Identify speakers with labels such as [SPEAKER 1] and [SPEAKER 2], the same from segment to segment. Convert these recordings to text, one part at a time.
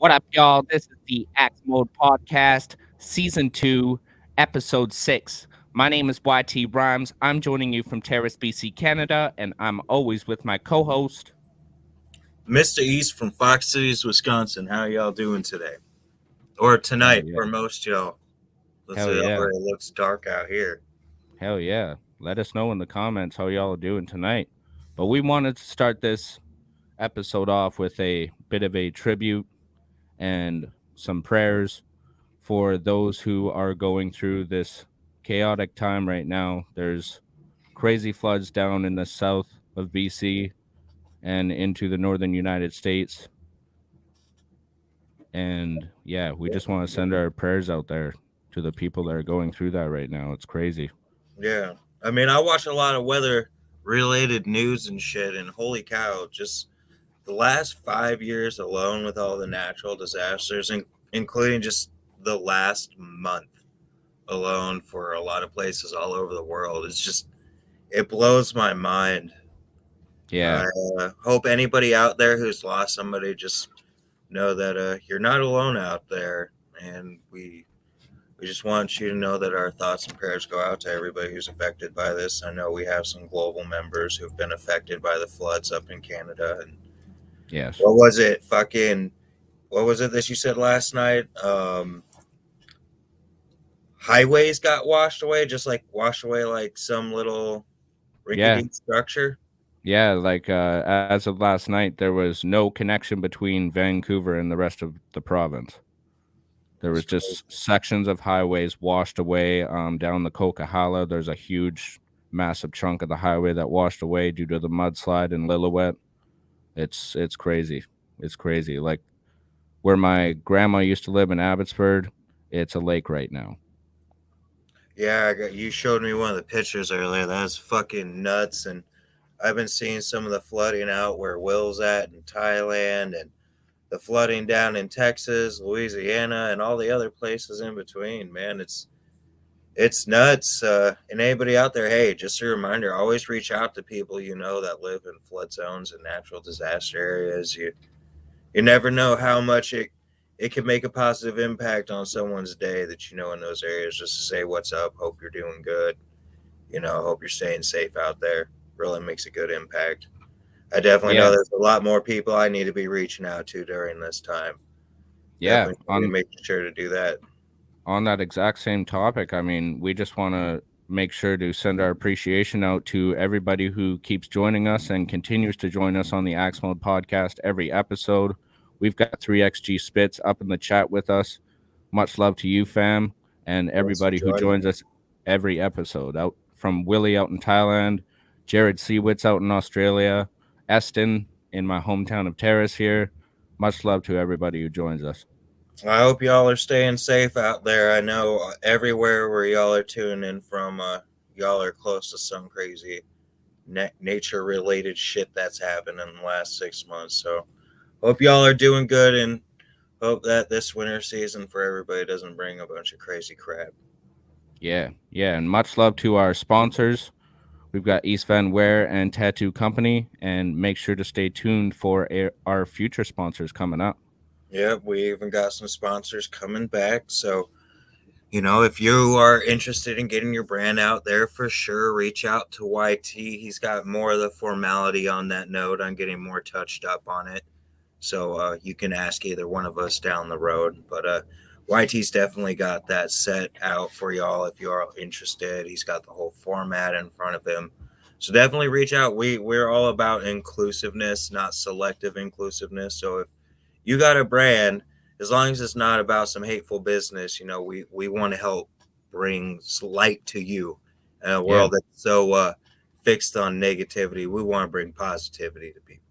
[SPEAKER 1] What up, y'all? This is the Axe Mode Podcast, Season 2, Episode 6. My name is YT Rhymes. I'm joining you from Terrace, BC, Canada, and I'm always with my co host,
[SPEAKER 2] Mr. East from Fox Cities, Wisconsin. How y'all doing today? Or
[SPEAKER 1] Hell
[SPEAKER 2] tonight
[SPEAKER 1] yeah.
[SPEAKER 2] for most y'all. Let's
[SPEAKER 1] Hell
[SPEAKER 2] see,
[SPEAKER 1] yeah.
[SPEAKER 2] it looks dark out here.
[SPEAKER 1] Hell yeah. Let us know in the comments how y'all are doing tonight. But we wanted to start this episode off with a bit of a tribute and some prayers for those who are going through this chaotic time right now. There's crazy floods down in the south of BC and into the northern United States. And yeah, we just want to send our prayers out there to the people that are going through that right now. It's crazy.
[SPEAKER 2] Yeah. I mean, I watch a lot of weather related news and shit, and holy cow, just the last 5 years alone with all the natural disasters, including just the last month alone for a lot of places all over the world, it blows my mind.
[SPEAKER 1] Yeah.
[SPEAKER 2] I hope anybody out there who's lost somebody just know that you're not alone out there, and we just want you to know that our thoughts and prayers go out to everybody who's affected by this. I know we have some global members who've been affected by the floods up in Canada. And
[SPEAKER 1] Yes.
[SPEAKER 2] what was it? What was it that you said last night? Highways got washed away, just like washed away like some little
[SPEAKER 1] Yeah.
[SPEAKER 2] rickety structure.
[SPEAKER 1] Yeah. Like as of last night, there was no connection between Vancouver and the rest of the province. There was
[SPEAKER 2] That's crazy.
[SPEAKER 1] just sections of highways washed away. Down the Coquihalla, there's a huge, massive chunk of the highway that washed away due to the mudslide in Lillooet. It's crazy. It's crazy. Like where my grandma used to live in Abbotsford, it's a lake right now.
[SPEAKER 2] Yeah, you showed me one of the pictures earlier. That's fucking nuts. And I've been seeing some of the flooding out where Will's at in Thailand, and the flooding down in Texas, Louisiana, and all the other places in between. Man, it's nuts. And anybody out there, hey, just a reminder: always reach out to people you know that live in flood zones and natural disaster areas. You never know how much it can make a positive impact on someone's day that you know in those areas. Just to say what's up, hope you're doing good. Hope you're staying safe out there. Really makes a good impact. I definitely know
[SPEAKER 1] Yeah,
[SPEAKER 2] there's a lot more people I need to be reaching out to during this time.
[SPEAKER 1] yeah.
[SPEAKER 2] Definitely need to make sure to do that.
[SPEAKER 1] On that exact same topic, I mean, we just want to make sure to send our appreciation out to everybody who keeps joining us and continues to join us on the Axe Mode podcast every episode. We've got 3XG Spits up in the chat with us. Much love to you, fam, and
[SPEAKER 2] Thanks for
[SPEAKER 1] everybody who
[SPEAKER 2] joining.
[SPEAKER 1] joins us every episode. Out from Willie out in Thailand, Jared Seawitz out in Australia, Eston in my hometown of Terrace here. Much love to everybody who joins us.
[SPEAKER 2] I hope y'all are staying safe out there. I know everywhere where y'all are tuning in from, y'all are close to some crazy nature related shit that's happened in the last 6 months. So hope y'all are doing good, and hope that this winter season for everybody doesn't bring a bunch of crazy crap.
[SPEAKER 1] Yeah, yeah, and much love to our sponsors. We've got East Van Wear and Tattoo Company, and make sure to stay tuned for our future sponsors coming up.
[SPEAKER 2] Yep, we even got some sponsors coming back. So, if you are interested in getting your brand out there, for sure, reach out to YT. He's got more of the formality on that note, on getting more touched up on it. So you can ask either one of us down the road. But YT's definitely got that set out for y'all if you're interested. He's got the whole format in front of him. So definitely reach out. We're all about inclusiveness, not selective inclusiveness. So if you got a brand, as long as it's not about some hateful business, we want to help bring light to you in a
[SPEAKER 1] Yeah,
[SPEAKER 2] world that's so fixed on negativity. We want to bring positivity to people.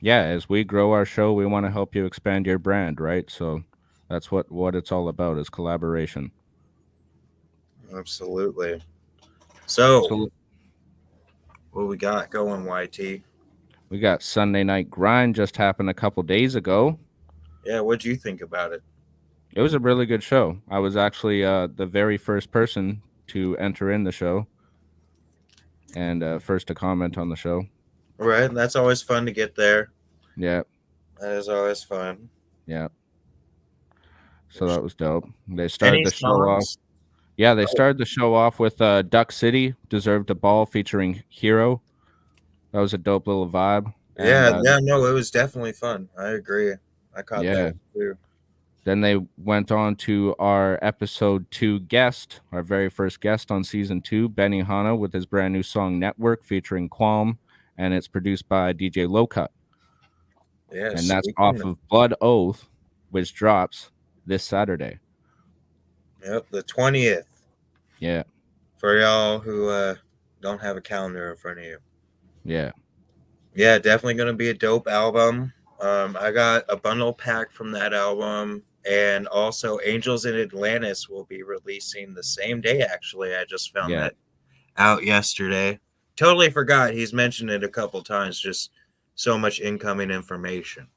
[SPEAKER 1] yeah. As we grow our show, we want to help you expand your brand, right? So that's what it's all about is collaboration.
[SPEAKER 2] Absolutely. So,
[SPEAKER 1] So
[SPEAKER 2] what we got going, YT?
[SPEAKER 1] we got Sunday Night Grind just happened a couple days ago.
[SPEAKER 2] Yeah, what'd you think about it?
[SPEAKER 1] It was a really good show. I was actually the very first person to enter in the show and first to comment on the show.
[SPEAKER 2] Right, that's always fun to get there.
[SPEAKER 1] Yeah,
[SPEAKER 2] That is always fun.
[SPEAKER 1] yeah. So that was dope. They started
[SPEAKER 2] Any
[SPEAKER 1] the show off.
[SPEAKER 2] songs?
[SPEAKER 1] Yeah, they started the show off with Duck City, Deserved a Ball featuring Hero. That was a dope little vibe. And
[SPEAKER 2] Yeah, yeah, no, it was definitely fun. I agree. I caught that
[SPEAKER 1] yeah,
[SPEAKER 2] one too.
[SPEAKER 1] then they went on to our episode 2 guest, our very first guest on season 2, Benny Hanna, with his brand new song Network featuring Qualm, and it's produced by DJ Lowcut.
[SPEAKER 2] Yeah,
[SPEAKER 1] And that's
[SPEAKER 2] speaking
[SPEAKER 1] off
[SPEAKER 2] of,
[SPEAKER 1] of Blood Oath, which drops this Saturday.
[SPEAKER 2] yep, the 20th
[SPEAKER 1] Yeah,
[SPEAKER 2] for y'all who don't have a calendar in front of you.
[SPEAKER 1] yeah,
[SPEAKER 2] Yeah, definitely gonna be a dope album. I got a bundle pack from that album, and also Angels in Atlantis will be releasing the same day. Actually, I just found
[SPEAKER 1] yeah,
[SPEAKER 2] that out yesterday. Totally forgot he's mentioned it a couple times. Just so much incoming information.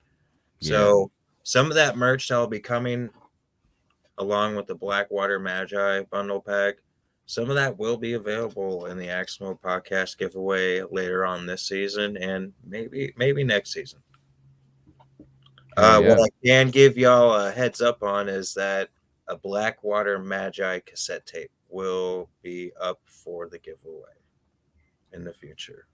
[SPEAKER 1] yeah.
[SPEAKER 2] So some of that merch that will be coming along with the Blackwater Magi bundle pack. Some of that will be available in the Axmo podcast giveaway later on this season and maybe next season.
[SPEAKER 1] Hell
[SPEAKER 2] What
[SPEAKER 1] yeah.
[SPEAKER 2] I can give y'all a heads up on is that a Blackwater Magi cassette tape will be up for the giveaway in the future.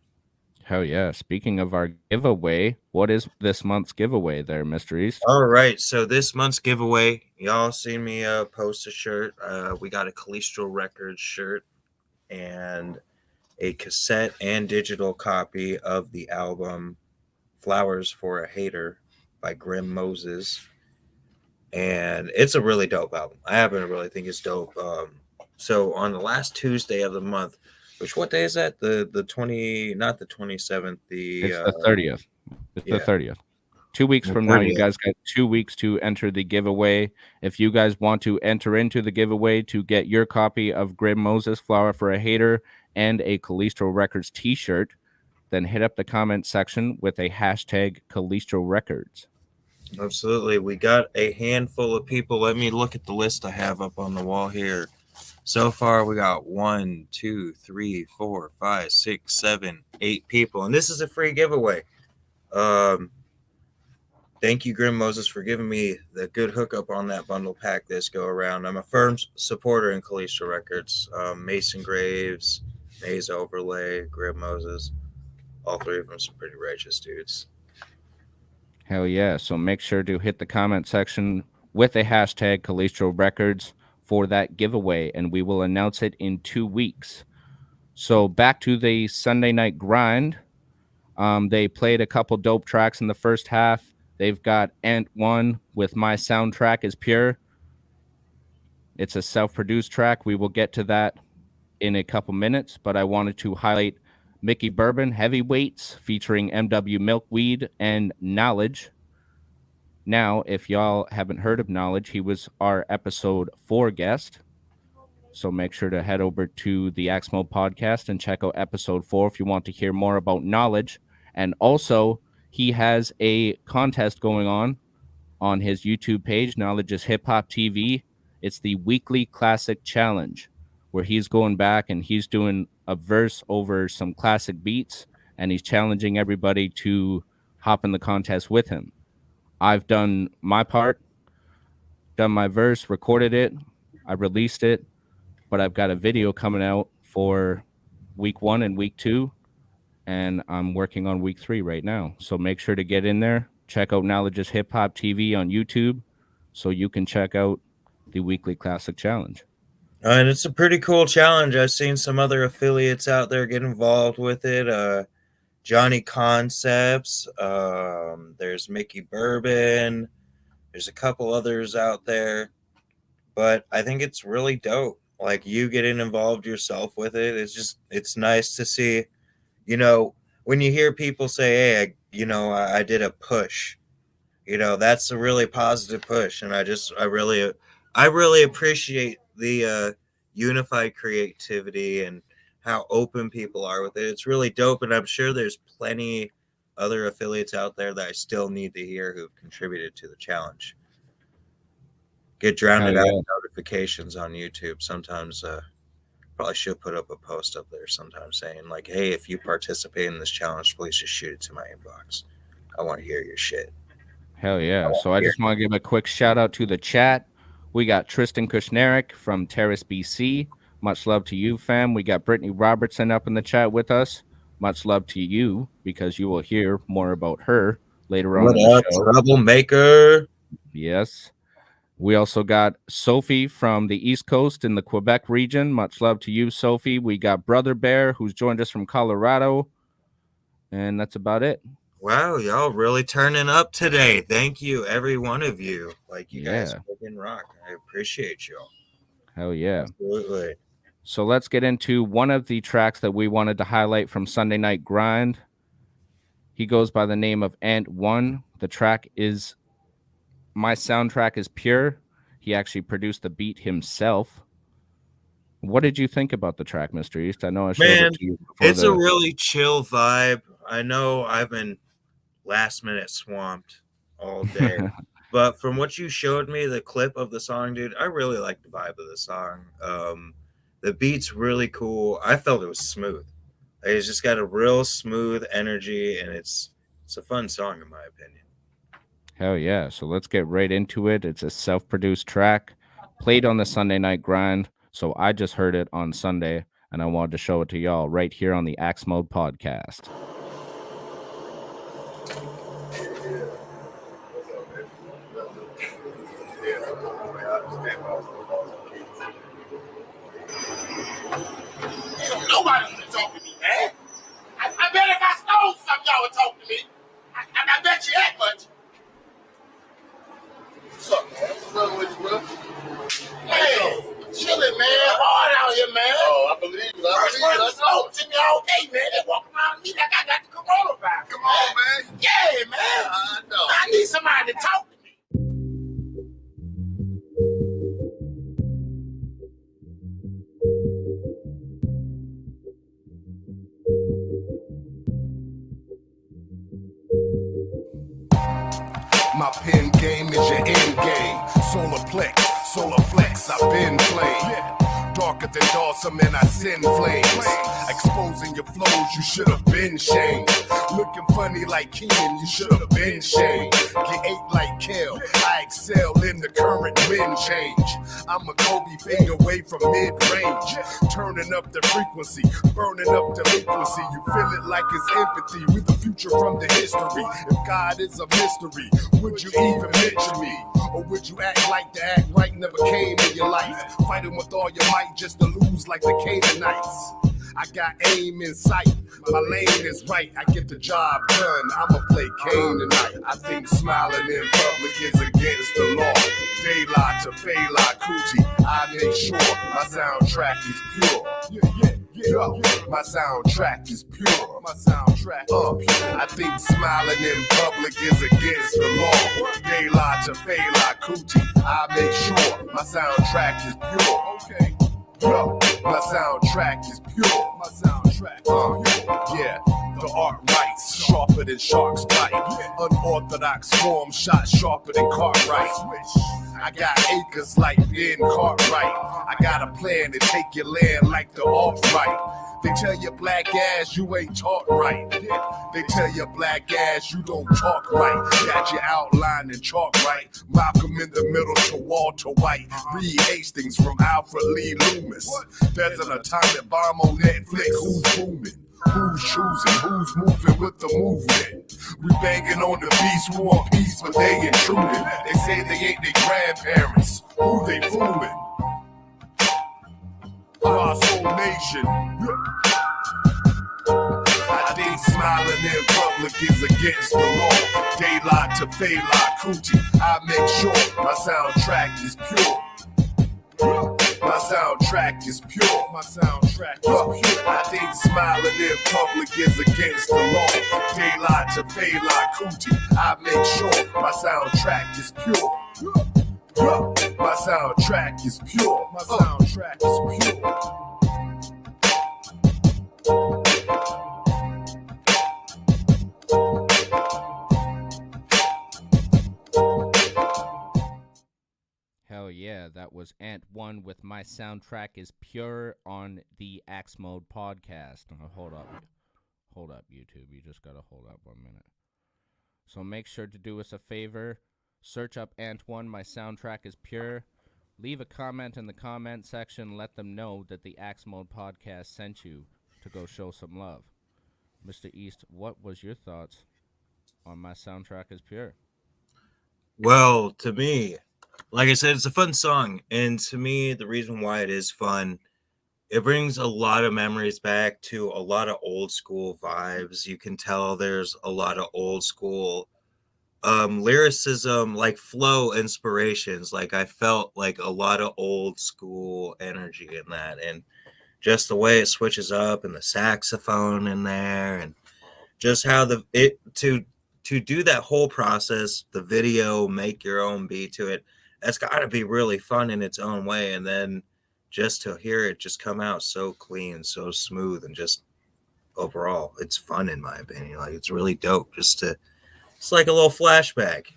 [SPEAKER 1] Hell yeah. Speaking of our giveaway, what is this month's giveaway there, Mr. East?
[SPEAKER 2] All right, so this month's giveaway, y'all seen me post a shirt. We got a Calistro Records shirt and a cassette and digital copy of the album Flowers for a Hater by Grim Moses. And it's a really dope album. I happen to really think it's dope. So on the last Tuesday of the month, which what day is that? The 20, not the 27th,
[SPEAKER 1] It's the 30th. It's the
[SPEAKER 2] yeah,
[SPEAKER 1] 30th. 2 weeks
[SPEAKER 2] the
[SPEAKER 1] from now, you
[SPEAKER 2] 30th.
[SPEAKER 1] guys got 2 weeks to enter the giveaway. If you guys want to enter into the giveaway to get your copy of Grim Moses Flower for a Hater and a Calistro Records t-shirt, then hit up the comment section with a hashtag Calistro Records.
[SPEAKER 2] Absolutely. We got a handful of people. Let me look at the list I have up on the wall here. So far, we got 1, 2, 3, 4, 5, 6, 7, 8 people, and this is a free giveaway. Thank you, Grim Moses, for giving me the good hookup on that bundle pack this go around. I'm a firm supporter in Calistro Records. Mason Graves, Maze Overlay, Grim Moses, all three of them some pretty righteous dudes.
[SPEAKER 1] Hell yeah. So make sure to hit the comment section with a hashtag Calistro Records for that giveaway, and we will announce it in 2 weeks. So back to the Sunday night grind. They played a couple dope tracks in the first half. They've got Ant One with My Soundtrack is Pure. It's a self-produced track. We will get to that in a couple minutes, but I wanted to highlight Mickey Bourbon Heavyweights featuring MW Milkweed and Knowledge. Now, if y'all haven't heard of Knowledge, he was our episode 4 guest. So make sure to head over to the Axmo podcast and check out episode 4 if you want to hear more about Knowledge. And also, he has a contest going on his YouTube page, Knowledge is Hip Hop TV. It's the Weekly Classic Challenge, where he's going back and he's doing a verse over some classic beats, and he's challenging everybody to hop in the contest with him. I've done my part, done my verse, recorded it, I released it, but I've got a video coming out for week 1 and week 2, and I'm working on week 3 right now. So make sure to get in there, check out Knowledge's Hip Hop TV on YouTube, so you can check out the Weekly Classic Challenge.
[SPEAKER 2] And it's a pretty cool challenge. I've seen some other affiliates out there get involved with it. Johnny Concepts, there's Mickey Bourbon, there's a couple others out there, but I think it's really dope. Like you getting involved yourself with it. It's nice to see, when you hear people say, hey, I did a push, that's a really positive push. And I really appreciate the unified creativity and how open people are with it. It's really dope. And I'm sure there's plenty other affiliates out there that I still need to hear who've contributed to the challenge. Get drowned out in notifications on YouTube. Sometimes probably should put up a post up there sometime saying like, hey, if you participate in this challenge, please just shoot it to my inbox. I want to hear your shit.
[SPEAKER 1] Hell yeah. So I just want to give a quick shout out to the chat. We got Tristan Kushnarik from Terrace, BC. Much love to you, fam. We got Brittany Robertson up in the chat with us. Much love to you, because you will hear more about her later on
[SPEAKER 2] What
[SPEAKER 1] in the
[SPEAKER 2] up,
[SPEAKER 1] show.
[SPEAKER 2] troublemaker?
[SPEAKER 1] Yes. We also got Sophie from the East Coast in the Quebec region. Much love to you, Sophie. We got Brother Bear, who's joined us from Colorado. And that's about it.
[SPEAKER 2] Wow, y'all really turning up today. Thank you, every one of you. Like, you guys
[SPEAKER 1] Yeah.
[SPEAKER 2] fucking rock. I appreciate y'all.
[SPEAKER 1] Hell yeah.
[SPEAKER 2] Absolutely.
[SPEAKER 1] So let's get into one of the tracks that we wanted to highlight from Sunday Night Grind. He goes by the name of Ant One. The track is My Soundtrack is Pure. He actually produced the beat himself. What did you think about the track, Mr. East? I know I showed it
[SPEAKER 2] Man,
[SPEAKER 1] to you before
[SPEAKER 2] it's a really chill vibe. I know I've been last minute swamped all day. But from what you showed me, the clip of the song, dude, I really like the vibe of the song. The beat's really cool. I felt it was smooth. It's just got a real smooth energy, and it's a fun song in my opinion.
[SPEAKER 1] Hell yeah. So let's get right into it. It's a self-produced track played on the Sunday Night Grind. So I just heard it on Sunday, and I wanted to show it to y'all right here on the Axe Mode podcast.
[SPEAKER 3] Nobody want to talk to me, man. I bet if I stole something, y'all would talk to me. I bet you that much. What's up, man? What's up with you, bro? Hey, chilling, man. Hard out here, man. Oh, I believe it. First person spoke to me all day, man. They walk around me like I got the coronavirus. Come on, man. Yeah, man. I know. I need somebody to talk to me.
[SPEAKER 4] My pen game is your end game. Solar flex, I've been playing. Darker than Dawson, man, I send flames. Exposing your flows, you should have been shamed. Looking funny like Keenan, you should have been shamed. Get ate like Kel, I excel in the current wind change. I'm a Kobe fade away from mid-range. Turning up the frequency, burning up delinquency. You feel it like it's empathy with the future from the history. If God is a mystery, would you even mention me? Or would you act like the act right never came in your life? Fighting with all your might just to lose like the Canaanites. I got aim in sight, my lane is right, I get the job done, I'ma play Kane tonight. I think smiling in public is against the law. Daylight to Faylight Coochie, I make sure my soundtrack is pure. My soundtrack is pure. My soundtrack is pure. I think smiling in public is against the law. Daylight to Faylight Coochie, I make sure my soundtrack is pure. Okay. My soundtrack is pure. My soundtrack is pure. Yeah, the art writes sharper than sharks bite. Unorthodox form shot sharper than Cartwright. I got acres like Ben Cartwright. I got a plan to take your land like the alt-right. They tell your black ass you ain't taught right. They tell your black ass you don't talk right. Got your outline and chalk right. Malcolm in the middle to Walter White. Reed Hastings from Alfred Lee Loomis. There's an atomic bomb on Netflix. Who's booming? Who's choosing? Who's moving with the movement? We banging on the beast, we want peace, but they intruding. They say they ain't their grandparents. Who they fooling? Our whole nation. I think smiling in public is against the law. Daylight to Faylight Coochie, I make sure my soundtrack is pure. My soundtrack is pure. My soundtrack is pure. I think smiling in public is against the law. Daylight to Faylight Coochie, I make sure my soundtrack is pure. My soundtrack is pure. My soundtrack is pure.
[SPEAKER 1] Hell yeah, that was Ant One with My Soundtrack is Pure on the Axe Mode podcast. Hold up, YouTube. You just gotta hold up 1 minute. So make sure to do us a favor. Search up Ant One, My Soundtrack is Pure. Leave a comment in the comment section. Let them know that the Axe Mode podcast sent you to go show some love. Mr. East, what was your thoughts on My Soundtrack is Pure?
[SPEAKER 2] Well, to me, like I said, it's a fun song. And to me, the reason why it is fun, it brings a lot of memories back to a lot of old school vibes. You can tell there's a lot of old school lyricism, like flow inspirations. Like I felt like a lot of old school energy in that. And just the way it switches up and the saxophone in there and just how to do that whole process, the video, make your own beat to it, that's got to be really fun in its own way. And then just to hear it just come out so clean, so smooth, and just overall, it's fun in my opinion. Like it's really dope. It's like a little flashback.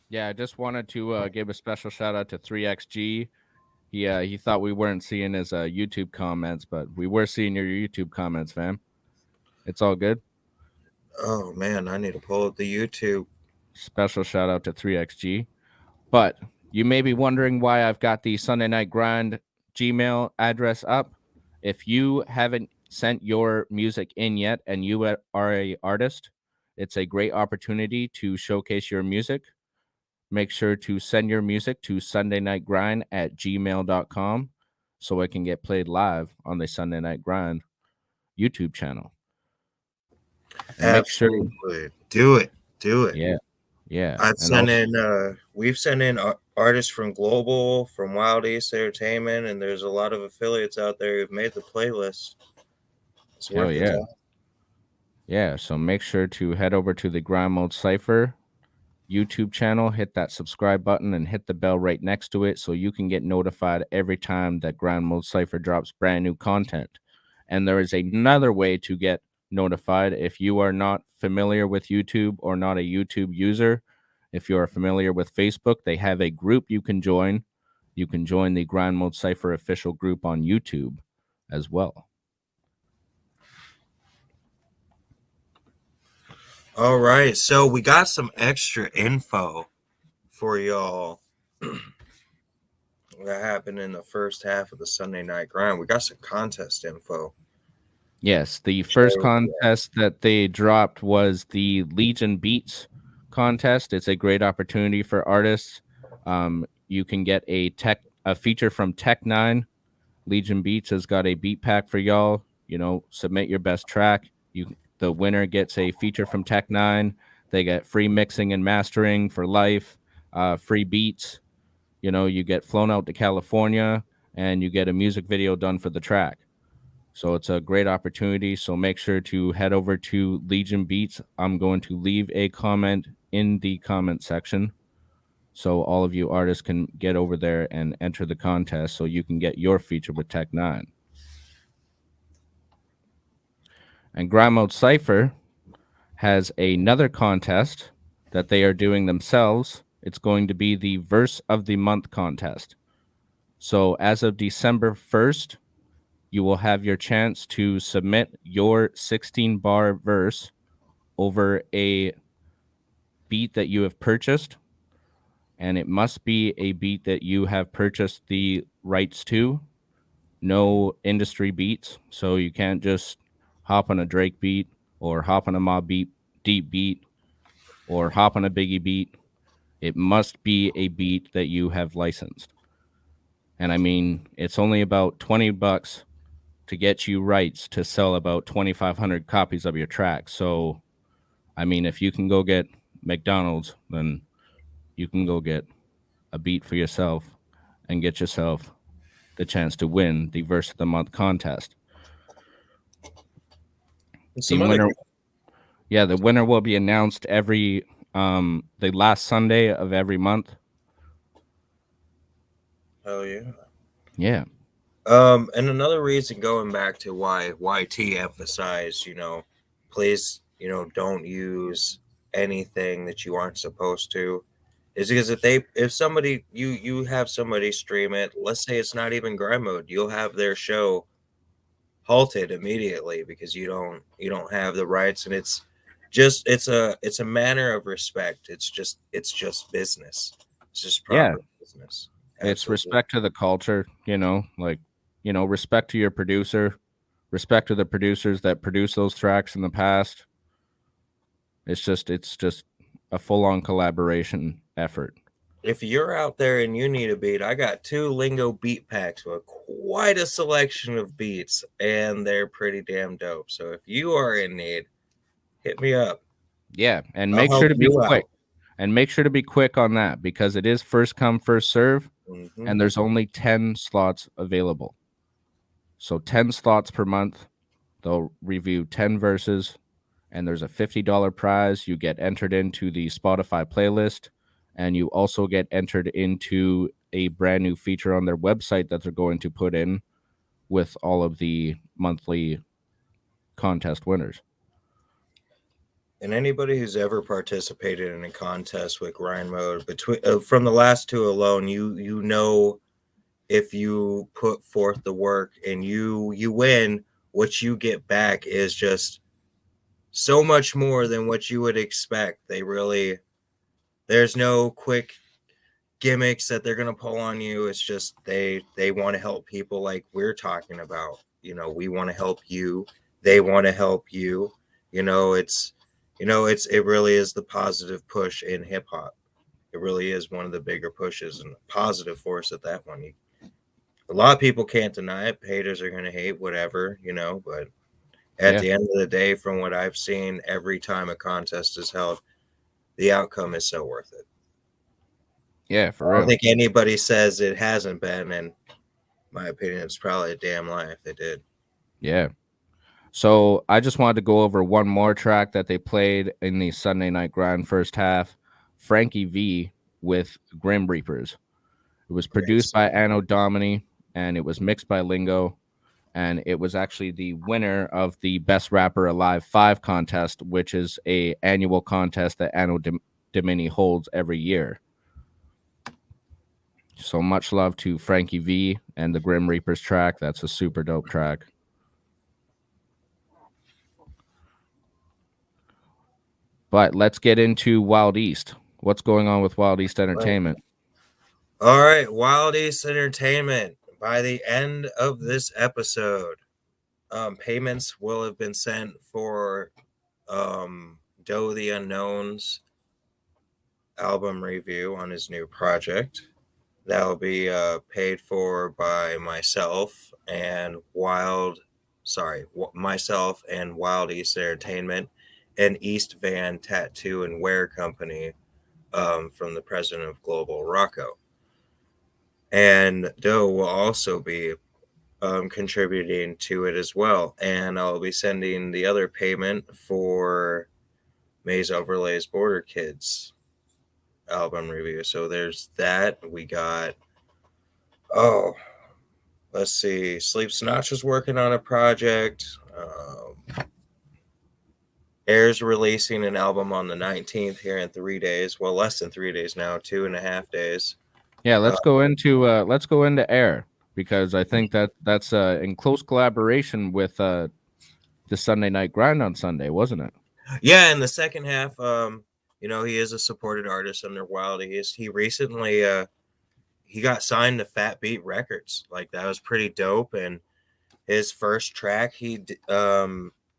[SPEAKER 1] Yeah, I just wanted to give a special shout out to 3XG. He thought we weren't seeing his YouTube comments, but we were seeing your YouTube comments, fam. It's all good.
[SPEAKER 2] Oh man, I need to pull up the YouTube.
[SPEAKER 1] Special shout out to 3XG. But you may be wondering why I've got the Sunday Night Grind Gmail address up. If you haven't sent your music in yet and you are a artist, it's a great opportunity to showcase your music. Make sure to send your music to sundaynightgrind@gmail.com so it can get played live on the Sunday Night Grind YouTube channel. And make sure,
[SPEAKER 2] Absolutely. Do it.
[SPEAKER 1] yeah.
[SPEAKER 2] I've
[SPEAKER 1] And
[SPEAKER 2] sent
[SPEAKER 1] also,
[SPEAKER 2] in we've sent in artists from Global, from Wild East Entertainment, and there's a lot of affiliates out there who've made the playlist. It's
[SPEAKER 1] hell
[SPEAKER 2] worth the
[SPEAKER 1] yeah.
[SPEAKER 2] time.
[SPEAKER 1] Yeah, so make sure to head over to the Grind Mode Cypher YouTube channel, hit that subscribe button, and hit the bell right next to it so you can get notified every time that Grind Mode Cypher drops brand new content. And there is another way to get notified if you are not familiar with YouTube or not a YouTube user. If you are familiar with Facebook, they have a group you can join. You can join the Grind Mode Cypher official group on YouTube as well.
[SPEAKER 2] All right, so we got some extra info for y'all that happened in the first half of the Sunday Night Grind. We got some contest info.
[SPEAKER 1] Yes, the first
[SPEAKER 2] So,
[SPEAKER 1] contest that they dropped was the Legion Beats contest. It's a great opportunity for artists. You can get a feature from Tech9. Legion Beats has got a beat pack for y'all. You know, submit your best track. The winner gets a feature from Tech9. They get free mixing and mastering for life, free beats. You know, you get flown out to California, and you get a music video done for the track. So it's a great opportunity. So make sure to head over to Legion Beats. I'm going to leave a comment in the comment section so all of you artists can get over there and enter the contest so you can get your feature with Tech9. And Grind Mode Cypher has another contest that they are doing themselves. It's going to be the Verse of the Month contest. So as of December 1st, you will have your chance to submit your 16-bar verse over a beat that you have purchased, and it must be a beat that you have purchased the rights to. No industry beats, so you can't just hop on a Drake beat or hop on a Mobb Deep beat or hop on a Biggie beat. It must be a beat that you have licensed. And I mean, it's only about $20 to get you rights to sell about 2,500 copies of your track. So, I mean, if you can go get McDonald's, then you can go get a beat for yourself and get yourself the chance to win the Verse of the Month contest. The winner will be announced every the last Sunday of every month.
[SPEAKER 2] hell yeah.
[SPEAKER 1] Yeah.
[SPEAKER 2] And another reason, going back to why YT emphasized, please, don't use anything that you aren't supposed to, is because if somebody you have somebody stream it, let's say it's not even grind mode, you'll have their show halted immediately because you don't have the rights, and it's a manner of respect. It's just business. It's just proper business.
[SPEAKER 1] It's respect to the culture, respect to your producer, respect to the producers that produce those tracks in the past. It's just a full-on collaboration effort.
[SPEAKER 2] If you're out there and you need a beat, I got 2 Lingo beat packs with quite a selection of beats, and they're pretty damn dope. So if you are in need, hit me up.
[SPEAKER 1] Yeah, and make sure to be quick. And make sure to be quick on that because it is first come, first serve, and there's only 10 slots available. So 10 slots per month. They'll review 10 verses, and there's a $50 prize. You get entered into the Spotify playlist, and you also get entered into a brand new feature on their website that they're going to put in with all of the monthly contest winners.
[SPEAKER 2] And anybody who's ever participated in a contest with grind mode, from the last 2 alone, you know, if you put forth the work and you win, what you get back is just so much more than what you would expect. There's no quick gimmicks that they're gonna pull on you. It's just they want to help people like we're talking about. We want to help you. They want to help you. It really is the positive push in hip hop. It really is one of the bigger pushes and a positive force at that one. A lot of people can't deny it. Haters are going to hate whatever, but at the end of the day, from what I've seen, every time a contest is held, the outcome is so worth it.
[SPEAKER 1] Yeah, for real.
[SPEAKER 2] I don't think anybody says it hasn't been, and my opinion, it's probably a damn lie if they did.
[SPEAKER 1] Yeah. So I just wanted to go over one more track that they played in the Sunday Night Grind first half, Frankie V with Grim Reapers. It was produced by Anno Domini, and it was mixed by Lingo, and it was actually the winner of the Best Rapper Alive 5 contest, which is an annual contest that Anno Domini holds every year. So much love to Frankie V and the Grim Reapers track. That's a super dope track. But let's get into Wild East. What's going on with Wild East Entertainment?
[SPEAKER 2] All right, Wild East Entertainment. By the end of this episode, payments will have been sent for Doe the Unknown's album review on his new project. That will be paid for by myself and Wild East Entertainment and East Van Tattoo and Wear Company from the president of Global, Rocco. And Doe will also be contributing to it as well. And I'll be sending the other payment for Maze Overlay's Border Kids album review. So there's that. We got, let's see, Sleep Snatch is working on a project. Air's releasing an album on the 19th here in 3 days. Well, less than 3 days now, 2.5 days.
[SPEAKER 1] Yeah, let's go into Air, because I think that's in close collaboration with the Sunday Night Grind on Sunday, wasn't it?
[SPEAKER 2] Yeah, in the second half, he is a supported artist under Wild East. He recently he got signed to Fat Beat Records. Like, that was pretty dope. And his first track he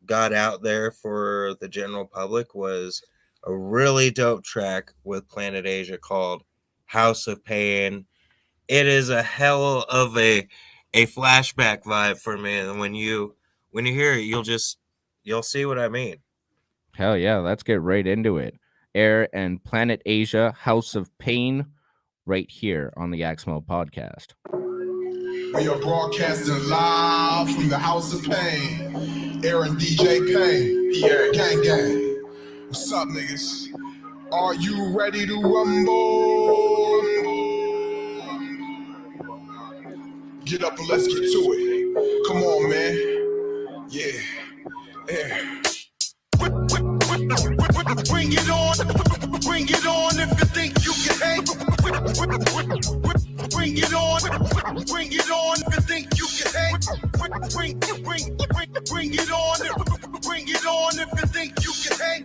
[SPEAKER 2] got out there for the general public was a really dope track with Planet Asia called House of Pain. It is a hell of a flashback vibe for me, and when you hear it, you'll see what I mean.
[SPEAKER 1] Hell yeah, let's get right into it. Air and Planet Asia, House of Pain, right here on the Axmo Podcast.
[SPEAKER 4] We are broadcasting live from the House of Pain. Air and DJ Pain, Pierre, gang gang. What's up, niggas? Are you ready to rumble? Get up and let's get to it. Come on, man. Yeah. Bring it on. Bring it on if you think you can hang. Bring it on. Bring it on if you think you can hang. Bring it on. Bring it on if you think you can hang.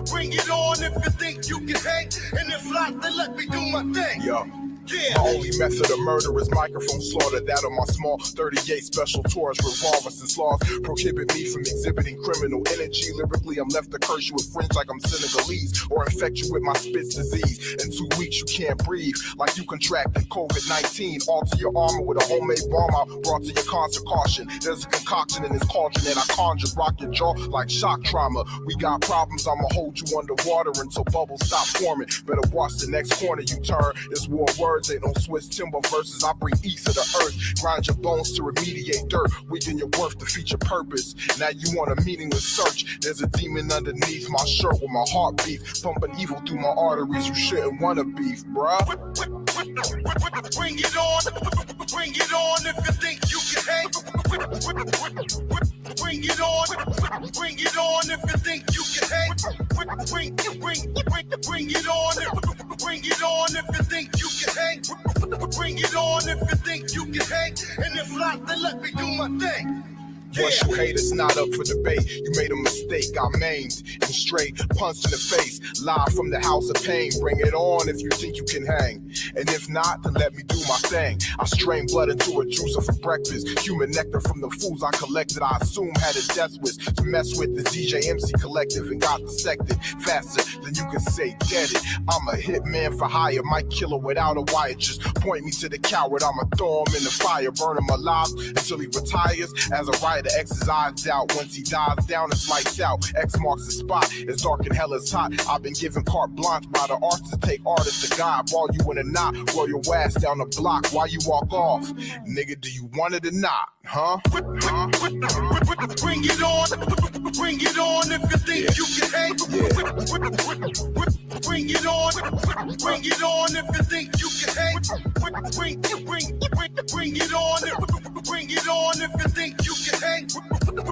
[SPEAKER 4] Bring it on if you think you can hang. And if not, then let me do my thing. Yo. My only method of murder is microphone slaughter. That on my small 38 special Taurus revolver. Since laws prohibit me from exhibiting criminal energy, lyrically I'm left to curse you with fringe like I'm Senegalese, or infect you with my spit's disease. In 2 weeks you can't breathe, like you contracted COVID-19. Alter your armor with a homemade bomb I brought to your concert. Caution, there's a concoction in this cauldron that I conjure. Rock your jaw like shock trauma. We got problems, I'ma hold you underwater until bubbles stop forming. Better watch the next corner you turn. It's war words, ain't no Swiss timber verses. I bring ease to the earth, grind your bones to remediate dirt, weaken your worth to feature purpose. Now you want a meaningless search. There's a demon underneath my shirt with my heart beat, pumping evil through my arteries. You shouldn't wanna beef, bruh.
[SPEAKER 3] Bring it on, bring it on if you think you can hang. Bring it on, bring it on if you think you can hang. Bring it on, bring it on if you think you can hang. Bring it on if you think you can hang. And if not, then let me do my thing.
[SPEAKER 4] Once you hate, it's not up for debate. You made a mistake, I maimed and straight punched in the face. Live from the house of pain. Bring it on if you think you can hang. And if not, then let me do my thing. I strain blood into a juicer for breakfast. Human nectar from the fools I collected. I assume had a death wish to mess with the DJ MC collective and got dissected faster than you can say dead it. I'm a hitman for hire, might kill her without a wire. Just point me to the coward, I'ma throw him in the fire, burn him alive until he retires. As a rider, X his eyes out. Once he dies down, it's lights out. X marks the spot. It's dark and hell is hot. I've been given carte blanche by the arts to take artists to God. While you in a knot, roll your ass down the block while you walk off. Nigga, do you want it or not? Huh?
[SPEAKER 3] Bring it on, bring it on if you think you can hang. Bring it on if you think you can hang. Bring it on if you think you can hang.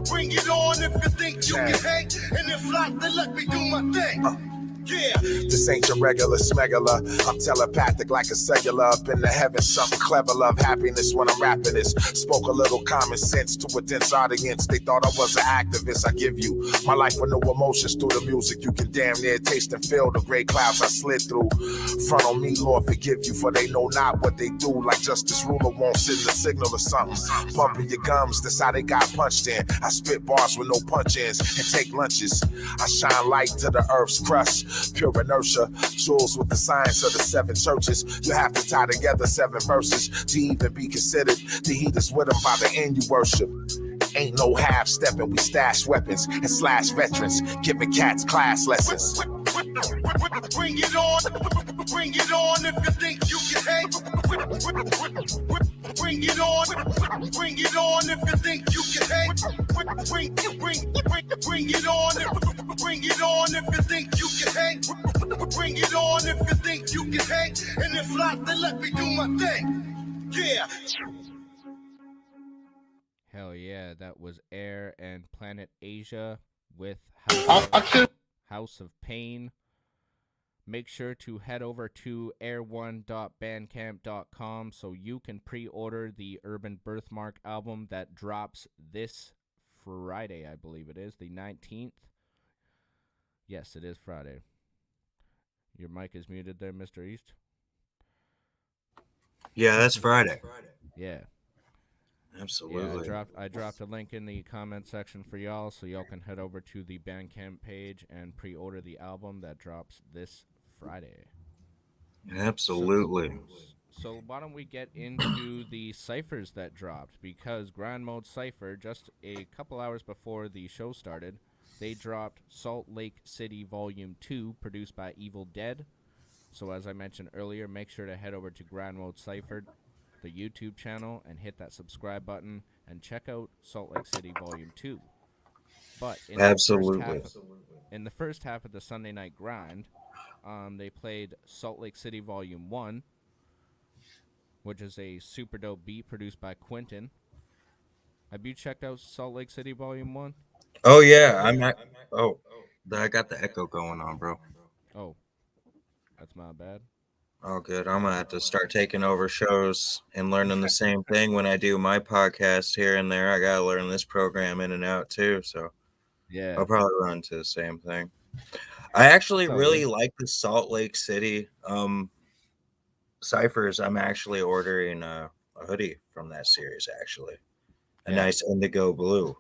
[SPEAKER 3] Bring it on if you think you can hang. And if not, then let me do my thing. Yeah.
[SPEAKER 5] This ain't your regular smegular. I'm telepathic like a cellular. Up in the heavens, something clever. Love happiness when I'm rapping this. Spoke a little common sense to a dense audience. They thought I was an activist. I give you my life with no emotions through the music. You can damn near taste and feel the gray clouds I slid through. Front on me, Lord, forgive you, for they know not what they do. Like Justice Ruler won't send the signal or something. Pumping your gums, that's how they got punched in. I spit bars with no punch-ins and take lunches. I shine light to the earth's crust. Pure inertia, jewels with the science of the 7 churches. You have to tie together 7 verses to even be considered. The heat is with them by the end you worship. Ain't no half-stepping, we stash weapons and slash veterans, giving cats class lessons.
[SPEAKER 3] Bring it on if you think you can hang. Bring it on if you think you can hang. Bring it on if you think you can hang. Bring it on if you think you can hang. And if not, then let me do my thing. Yeah.
[SPEAKER 1] Hell yeah, that was Air and Planet Asia with House of Pain. Make sure to head over to air1.bandcamp.com so you can pre-order the Urban Birthmark album that drops this Friday, I believe it is, the 19th. Yes, it is Friday. Your mic is muted there, Mr. East.
[SPEAKER 2] Yeah, that's Friday.
[SPEAKER 1] Yeah.
[SPEAKER 2] Absolutely.
[SPEAKER 1] Yeah, I dropped a link in the comment section for y'all, so y'all can head over to the Bandcamp page and pre-order the album that drops this Friday.
[SPEAKER 2] Absolutely.
[SPEAKER 1] So why don't we get into the ciphers that dropped? Because Grind Mode Cypher, just a couple hours before the show started, they dropped Salt Lake City Volume 2, produced by Evil Dead. So as I mentioned earlier, make sure to head over to Grind Mode Cypher, the YouTube channel, and hit that subscribe button and check out Salt Lake City Volume 2. But in the first half of the Sunday Night Grind, they played Salt Lake City Volume 1, which is a super dope beat produced by Quentin. Have you checked out Salt Lake City Volume 1?
[SPEAKER 2] Oh, yeah. I got the echo going on, bro.
[SPEAKER 1] Oh, that's my bad.
[SPEAKER 2] Oh, good. I'm going to have to start taking over shows and learning the same thing when I do my podcast here and there. I got to learn this program in and out, too. So
[SPEAKER 1] yeah,
[SPEAKER 2] I'll probably run into the same thing. I actually really like the Salt Lake City Cyphers, I'm actually ordering a hoodie from that series, actually. A
[SPEAKER 1] Yeah.
[SPEAKER 2] nice indigo blue.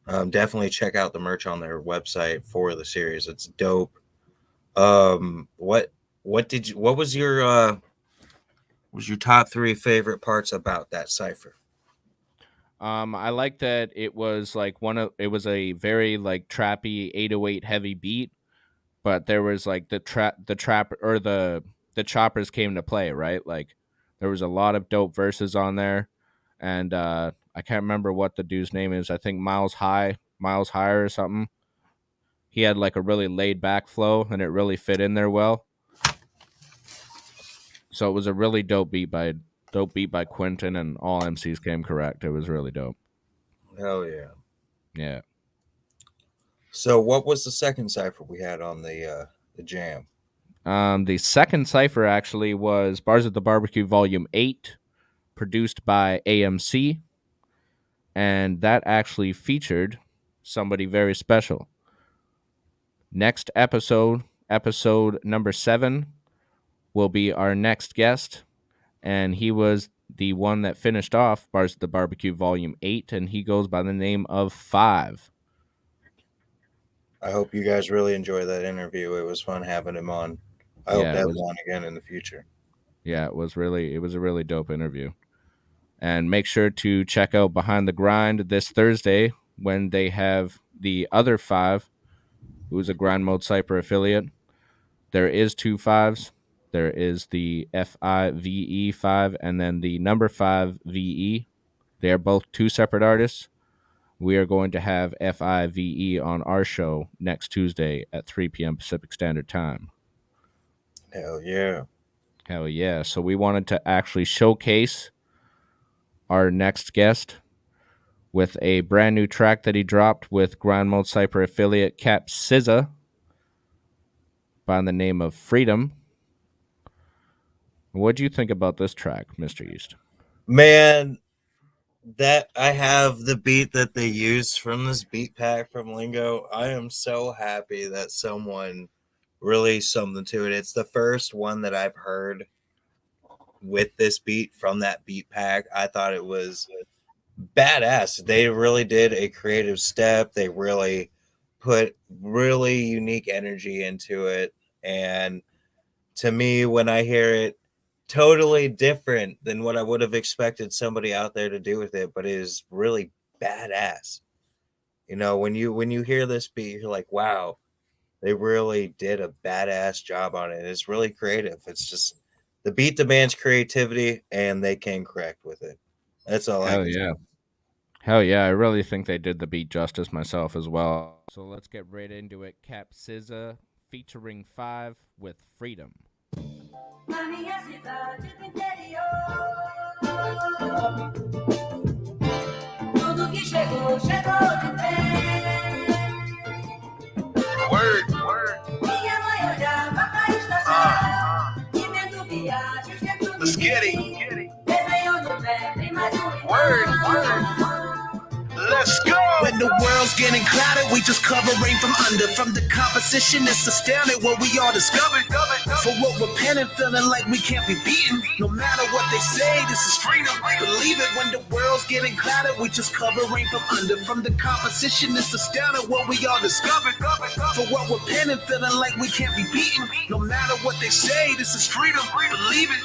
[SPEAKER 2] Definitely check out the merch on their website for the series. It's dope. What was your top 3 favorite parts about that Cypher?
[SPEAKER 1] I like that it was like it was a very like trappy 808 heavy beat, but there was like the trap or the choppers came to play, right? Like there was a lot of dope verses on there, and I can't remember what the dude's name is. I think Miles Higher or something. He had like a really laid back flow, and it really fit in there well. So it was a really dope beat by Quentin, and all MCs came correct. It was really dope.
[SPEAKER 2] Hell yeah.
[SPEAKER 1] Yeah.
[SPEAKER 2] So what was the second Cypher we had on the jam?
[SPEAKER 1] The second cipher actually was Bars at the Barbecue Volume 8, produced by AMC, and that actually featured somebody very special. Next episode number 7, will be our next guest, and he was the one that finished off Bars at the Barbecue Volume 8, and he goes by the name of 5.
[SPEAKER 2] I hope you guys really enjoy that interview. It was fun having him on. I hope to have him on again in the future.
[SPEAKER 1] Yeah, it was a really dope interview. And make sure to check out Behind the Grind this Thursday when they have the other 5, who's a Grind Mode Cypher affiliate. There is 2 5s. There is the FIVE 5 and then the number 5 VE. They are both 2 separate artists. We are going to have FIVE on our show next Tuesday at 3 p.m. Pacific Standard Time.
[SPEAKER 2] Hell yeah.
[SPEAKER 1] Hell yeah. So we wanted to actually showcase our next guest with a brand new track that he dropped with Grind Mode Cypher affiliate Cap SZA by the name of Freedom. What do you think about this track, Mr. East?
[SPEAKER 2] Man, that I have the beat that they used from this beat pack from Lingo. I am so happy that someone released something to it. It's the first one that I've heard with this beat from that beat pack. I thought it was badass. They really did a creative step. They really put really unique energy into it. And to me, when I hear it, totally different than what I would have expected somebody out there to do with it, but it is really badass. You know, when you hear this beat, you're like, wow, they really did a badass job on it. It's really creative. It's just the beat demands creativity, and they came correct with it. That's all I can say.
[SPEAKER 1] Hell yeah, I really think they did the beat justice myself as well. So let's get right into it. Cap SZA featuring 5 with Freedom.
[SPEAKER 6] Na minha cidade do interior, tudo que chegou, chegou de trem.
[SPEAKER 3] Word.
[SPEAKER 6] Minha mãe olhava pra estação, e vendo viagens dentro do
[SPEAKER 3] Let's get it.
[SPEAKER 6] desenho no pé, tem mais
[SPEAKER 3] Word. Let's go.
[SPEAKER 7] When the world's getting clouded, we just cover rain from under. From the composition, it's astounding what we all discovered. For what we're penning, feeling like we can't be beaten. No matter what they say, this is freedom. Believe it, when the world's getting clouded, we just cover rain from under. From the composition, it's astounding what we all discovered. For what we're penning, feeling like we can't be beaten. No matter what they say, this is freedom. Believe it.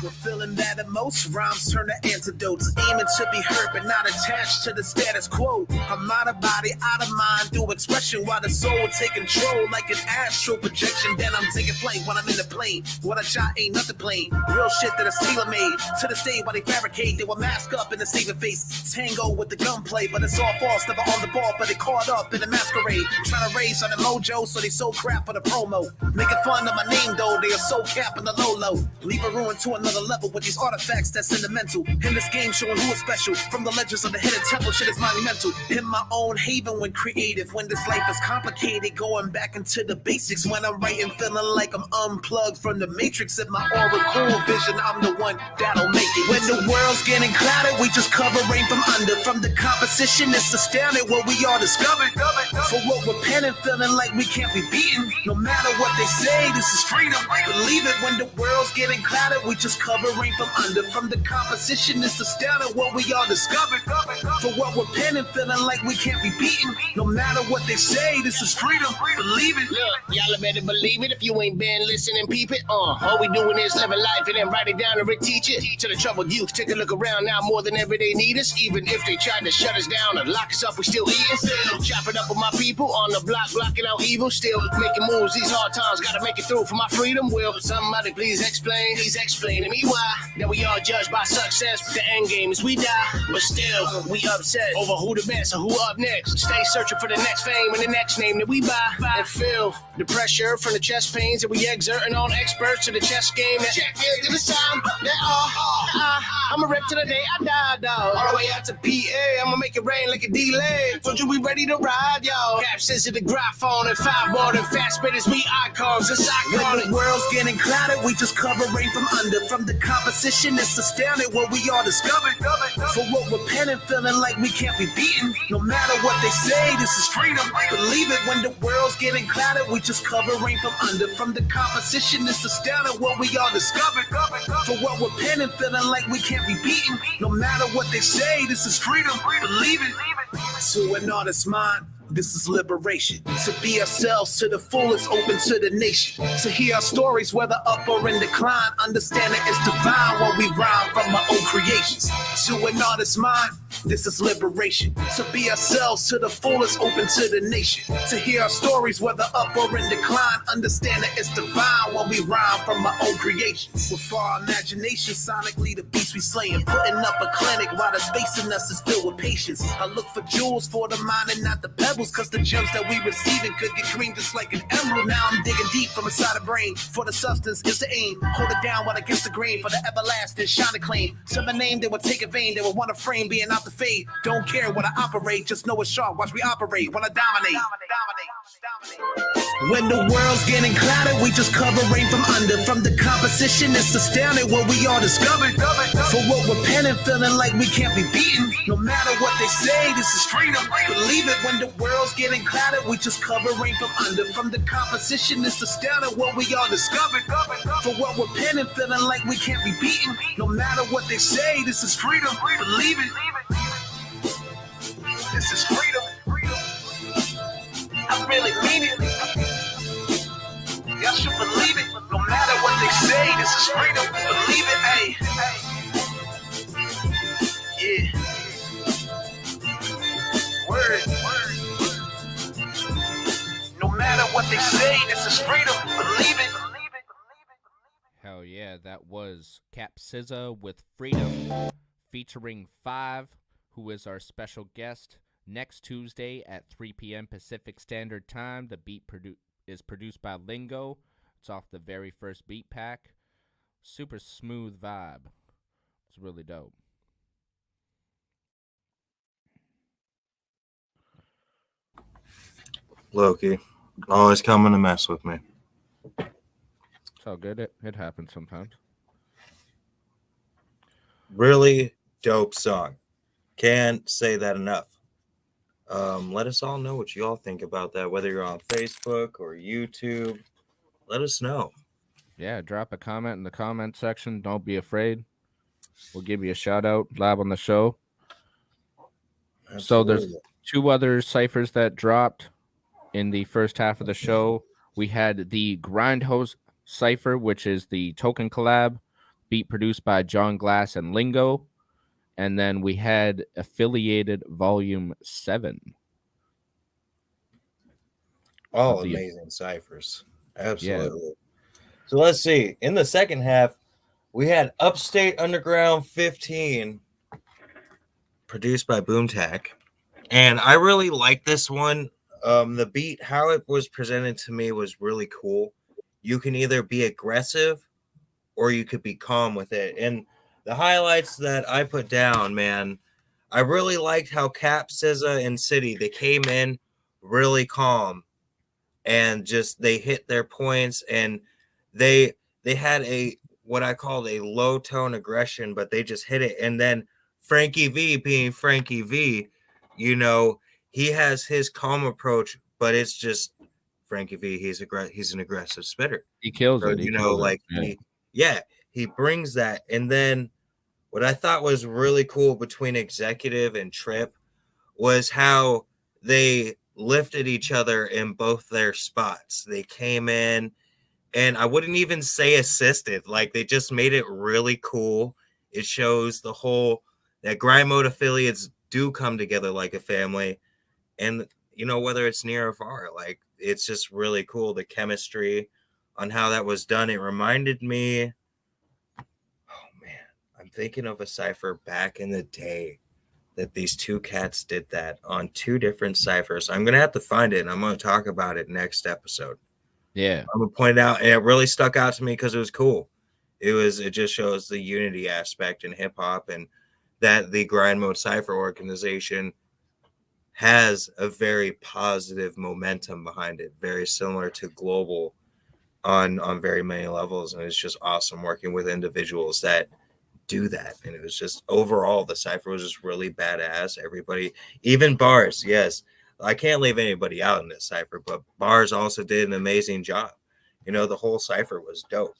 [SPEAKER 7] We're feeling that at most rhymes turn to antidotes. Aiming to be heard, but not attached to the status quo. I'm out of body, out of mind, through expression, while the soul take control like an astral projection. Then I'm taking flight when I'm in the plane. What I shot ain't nothing plain. Real shit that a stealer made. To this day, while they fabricate, they will mask up in the saving face. Tango with the gunplay, but it's all false. Never on the ball, but they caught up in the masquerade. Trying to raise on the mojo, so they sold crap for the promo. Making fun of my name, though, they are so cap in the low. Leave a ruin to another level with these artifacts that's sentimental. In this game, showing who is special. From the legends of the hidden temple, shit is monumental. In my own haven when creative, when this life is complicated, going back into the basics. When I'm writing, feeling like I'm unplugged from the matrix. In my oracle vision, I'm the one that'll make it. When the world's getting clouded, we just cover rain from under. From the composition, it's astounding what we all discovered. For what we're penning, feeling like we can't be beaten. No matter what they say, this is freedom. Believe it when the world's getting clouded, we just covering from under. From the composition, it's astounding what we all discovered. For what we're penning, feeling like we can't be beaten. No matter what they say, this is freedom. Believe it.
[SPEAKER 8] Look, y'all better believe it if you ain't been listening, peep it. All we doing is living life and then write it down and reteach it. To the troubled youth, take a look around now more than ever they need us. Even if they tried to shut us down and lock us up, we still eating. Still chopping up with my people on the block, blocking out evil. Still making moves, these hard times, gotta make it through for my freedom. Will somebody please explain to me why that we all judged by success, but the end game is we die. But still, we upset over who the best or who up next. Stay searching for the next fame and the next name that we buy. And feel the pressure from the chest pains that we exerting on experts to the chess game. That check it this time. I'ma rip to the day I die, dog. All the way out to PA, I'ma make it rain like a delay. Told you we ready to ride, y'all. Cap says to the graphone and 5 more than fast spitters, we icons. It's iconic. When the world's getting clouded, we just cover rain from under. From the composition, it's astounding what we all discovered. For what we're penning, feeling like we can't be beaten. No matter what they say, this is freedom. Believe it when the world's getting clouded, we just cover rain from under. From the composition, it's astounding what we all discovered. For what we're penning, feeling like we can't be beaten. No matter what they say, this is freedom. Believe it. To an artist's mind, this is liberation. To be ourselves to the fullest, open to the nation. To hear our stories, whether up or in decline. Understand that it's divine when we rhyme from our own creations. To an artist's mind, this is liberation. To be ourselves to the fullest, open to the nation. To hear our stories, whether up or in decline. Understand that it's divine when we rhyme from our own creations. With our imagination, sonically the beats we slaying. Putting up a clinic while the space in us is filled with patience. I look for jewels for the mind and not the pebbles. Cause the gems that we receiving could get creamed just like an emerald. Now I'm digging deep from inside the brain. For the substance is the aim. Hold it down while against the grain. For the everlasting shine and claim. Some a name they will take a vein. They will want a frame being out the fade. Don't care what I operate. Just know it's sharp. Watch me operate when I dominate. When the world's getting clouded, we just cover rain from under. From the composition, it's astounding what we all discovered. For what we're penning, feeling like we can't be beaten. No matter what they say, this is freedom. Believe it when the world's getting clouded, we just cover rain from under. From the composition, it's astounding what we all discovered. For what we're penning, feeling like we can't be beaten. No matter what they say, this is freedom. Believe it. This is freedom. I really mean it. Y'all should believe it. No matter what they say, this is freedom. Believe it, hey. Yeah. Word. No matter what they say, this is freedom. Believe it.
[SPEAKER 1] Hell yeah, that was Cap SZA with Freedom featuring 5, who is our special guest. Next Tuesday at 3 p.m. Pacific Standard Time. The beat is produced by Lingo. It's off the very first beat pack. Super smooth vibe. It's really dope.
[SPEAKER 2] Loki, always coming to mess with me.
[SPEAKER 1] It's all good. It happens sometimes.
[SPEAKER 2] Really dope song. Can't say that enough. Let us all know what you all think about that, whether you're on Facebook or YouTube. Let us know.
[SPEAKER 1] Yeah, drop a comment in the comment section. Don't be afraid. We'll give you a shout out live on the show.
[SPEAKER 2] Absolutely.
[SPEAKER 1] So there's 2 other ciphers that dropped in the first half of the show. We had the Grindhouse cipher, which is the token collab, beat produced by John Glass and Lingo. And then we had Affiliated Volume 7.
[SPEAKER 2] All amazing ciphers. Absolutely. Yeah. So let's see. In the second half, we had Upstate Underground 15, produced by Boomtac. And I really like this one. The beat, how it was presented to me was really cool. You can either be aggressive or you could be calm with it. And the highlights that I put down, man, I really liked how Cap, SZA, and City, they came in really calm and just they hit their points, and they had a what I called a low tone aggression, but they just hit it. And then Frankie V, being Frankie V, you know, he has his calm approach, but it's just Frankie V. He's an aggressive spitter.
[SPEAKER 1] He kills
[SPEAKER 2] So,
[SPEAKER 1] it. He kills it.
[SPEAKER 2] he brings that. And then what I thought was really cool between Executive and Trip was how they lifted each other in both their spots. They came in, and I wouldn't even say assisted. Like, they just made it really cool. It shows the whole that grind mode affiliates do come together like a family. And, whether it's near or far, like, it's just really cool. The chemistry on how that was done. It reminded me, oh man, I'm thinking of a Cypher back in the day that these two cats did that on two different ciphers. I'm going to have to find it, and I'm going to talk about it next episode.
[SPEAKER 1] Yeah.
[SPEAKER 2] I'm going to point it out, and it really stuck out to me because it was cool. It just shows the unity aspect in hip hop, and that the Grind Mode Cypher organization has a very positive momentum behind it, very similar to Global on very many levels. And it's just awesome working with individuals that do that. And it was just overall, the Cypher was just really badass. Everybody, even Bars, yes, I can't leave anybody out in this Cypher, but Bars also did an amazing job. The whole Cypher was dope.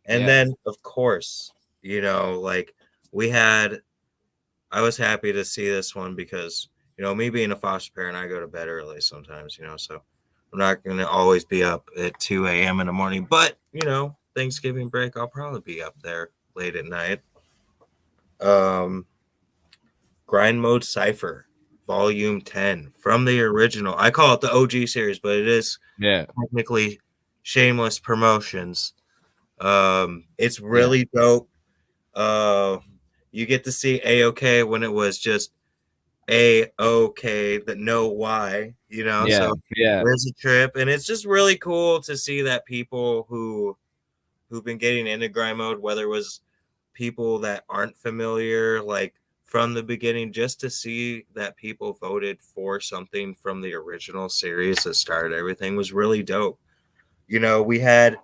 [SPEAKER 2] And then, of course, like I was happy to see this one because, me being a foster parent, I go to bed early sometimes, so I'm not going to always be up at 2 a.m. in the morning. But, Thanksgiving break, I'll probably be up there late at night. Grind Mode Cypher, Volume 10, from the original. I call it the OG series, but it is technically shameless promotions. It's really dope. You get to see A-OK when it was just A-OK, that no why, so there's a trip, and it's just really cool to see that people who've been getting into grind mode, whether it was people that aren't familiar, like from the beginning, just to see that people voted for something from the original series that started everything was really dope. We had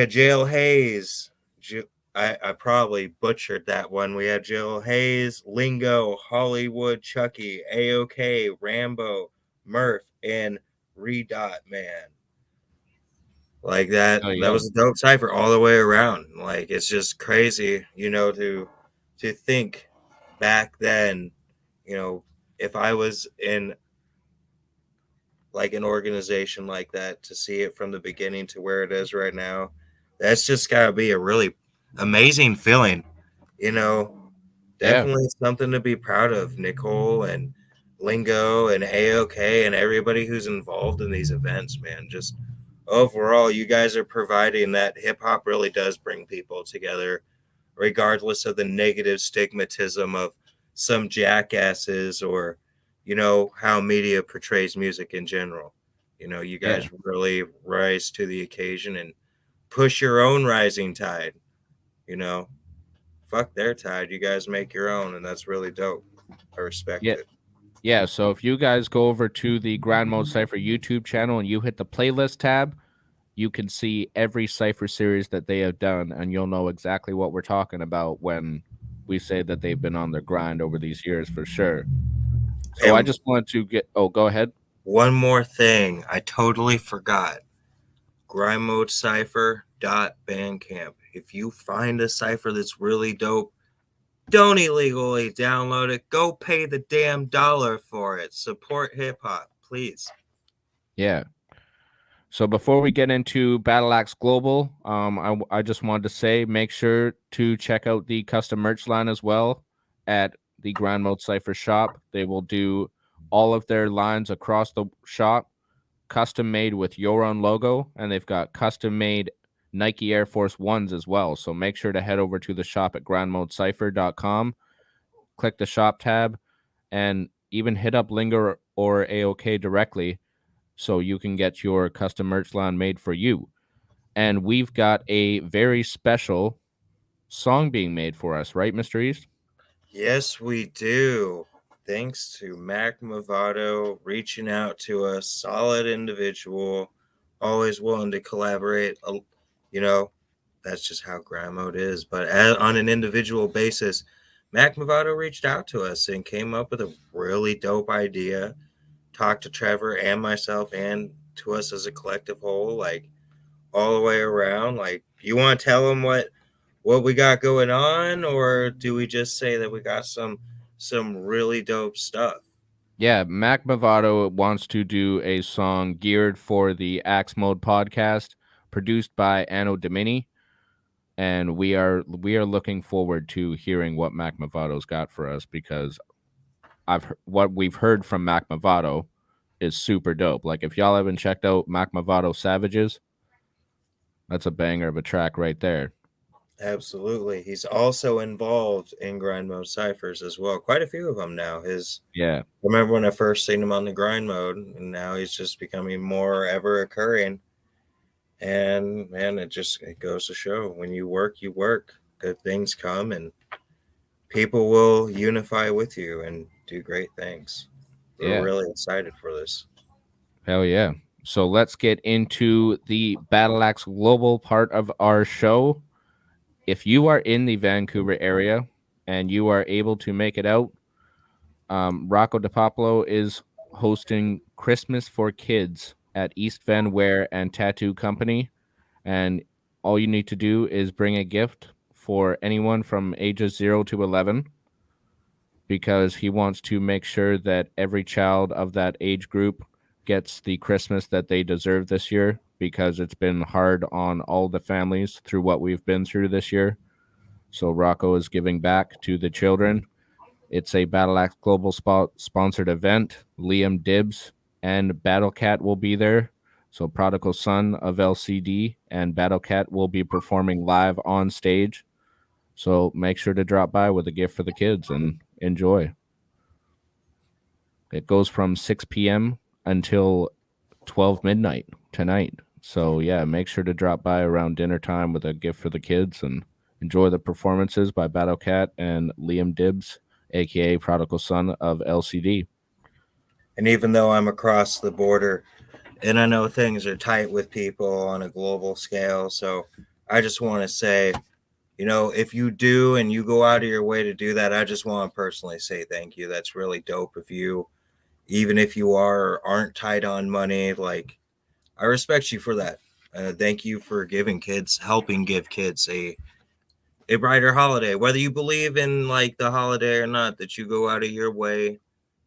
[SPEAKER 2] Jail Hayes. I probably butchered that one. We had Jill Hayes, Lingo, Hollywood, Chucky, A-OK, Rambo, Murph, and Redot, man. Like that was a dope cypher all the way around. Like, it's just crazy, to think back then, if I was in like an organization like that, to see it from the beginning to where it is right now, that's just gotta be a really amazing feeling, definitely something to be proud of. Nicole and Lingo and A-OK and everybody who's involved in these events, man. Just overall, you guys are providing that hip hop really does bring people together, regardless of the negative stigmatism of some jackasses or, how media portrays music in general. You guys really rise to the occasion and push your own rising tide. Fuck their tide. You guys make your own, and that's really dope. I respect it.
[SPEAKER 1] Yeah, so if you guys go over to the Grind Mode Cypher YouTube channel and you hit the playlist tab, you can see every Cypher series that they have done, and you'll know exactly what we're talking about when we say that they've been on their grind over these years for sure. So I just wanted to go ahead.
[SPEAKER 2] One more thing. I totally forgot. grindmodecypher.bandcamp. If you find a cypher that's really dope, don't illegally download it. Go pay the damn dollar for it. Support hip hop, please.
[SPEAKER 1] Yeah. So before we get into Battleaxe Global, I just wanted to say, make sure to check out the custom merch line as well at the Grind Mode Cypher shop. They will do all of their lines across the shop, custom made with your own logo, and they've got custom made Nike Air Force Ones as well. So make sure to head over to the shop at grindmodecypher.com, click the shop tab, and even hit up Linger or A-OK directly so you can get your custom merch line made for you. And we've got a very special song being made for us, right, Mr. East?
[SPEAKER 2] Yes, we do. Thanks to Mac Movado reaching out to us, solid individual, always willing to collaborate. That's just how grind mode is. But on an individual basis, Mac Movado reached out to us and came up with a really dope idea. Talked to Trevor and myself and to us as a collective whole, like all the way around. Like, you want to tell them what we got going on, or do we just say that we got some really dope stuff?
[SPEAKER 1] Yeah, Mac Movado wants to do a song geared for the Axe Mode podcast, produced by Anno Domini, and we are looking forward to hearing what Mac Movado's got for us, because what we've heard from Mac Movado is super dope. Like, if y'all haven't checked out Mac Movado Savages, that's a banger of a track right there.
[SPEAKER 2] Absolutely. He's also involved in grind mode ciphers as well. Quite a few of them now.
[SPEAKER 1] Yeah.
[SPEAKER 2] I remember when I first seen him on the grind mode, and now he's just becoming more ever occurring. And man, it goes to show, when you work, good things come, and people will unify with you and do great things. We're
[SPEAKER 1] Yeah.
[SPEAKER 2] really excited for this.
[SPEAKER 1] Hell yeah. So let's get into the Battleaxe Global part of our show. If you are in the Vancouver area and you are able to make it out, Rocco DiPapolo is hosting Christmas for Kids at East Van Wear and Tattoo Company. And all you need to do is bring a gift for anyone from ages 0 to 11, because he wants to make sure that every child of that age group gets the Christmas that they deserve this year, because it's been hard on all the families through what we've been through this year. So Rocco is giving back to the children. It's a Battleaxe Global sponsored event. Liam Dibbs and Battlecat will be there. So Prodigal Son of LCD and Battlecat will be performing live on stage. So make sure to drop by with a gift for the kids and enjoy. It goes from 6 p.m. until 12 midnight tonight. So yeah, make sure to drop by around dinner time with a gift for the kids and enjoy the performances by Battlecat and Liam Dibbs, aka Prodigal Son of LCD.
[SPEAKER 2] And even though I'm across the border, and I know things are tight with people on a global scale, so I just want to say, if you do and you go out of your way to do that, I just want to personally say thank you. That's really dope of you. Even if you aren't tight on money, like, I respect you for that. Thank you for helping give kids a brighter holiday, whether you believe in like the holiday or not, that you go out of your way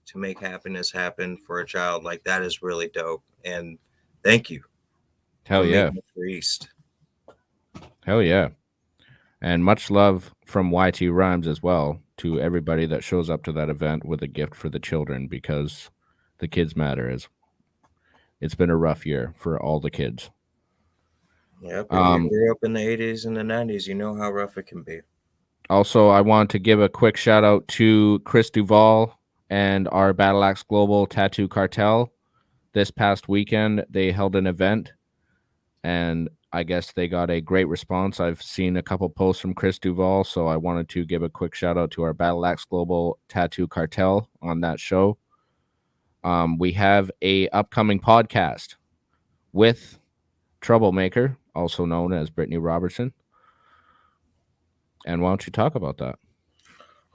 [SPEAKER 2] to make happiness happen for a child. Like, that is really dope. And thank you.
[SPEAKER 1] Hell yeah.
[SPEAKER 2] East.
[SPEAKER 1] Hell yeah. And much love from YT Rhymes as well to everybody that shows up to that event with a gift for the children, because the kids matter. It's been a rough year for all the kids.
[SPEAKER 2] Yep. If you grew up in the 80s and the 90s, you know how rough it can be.
[SPEAKER 1] Also, I want to give a quick shout out to Chris Duval and our Battleaxe Global Tattoo Cartel. This past weekend, they held an event, and I guess they got a great response. I've seen a couple posts from Chris Duval, so I wanted to give a quick shout out to our Battleaxe Global Tattoo Cartel on that show. We have a upcoming podcast with Troublemaker, also known as Brittany Robertson. And why don't you talk about that?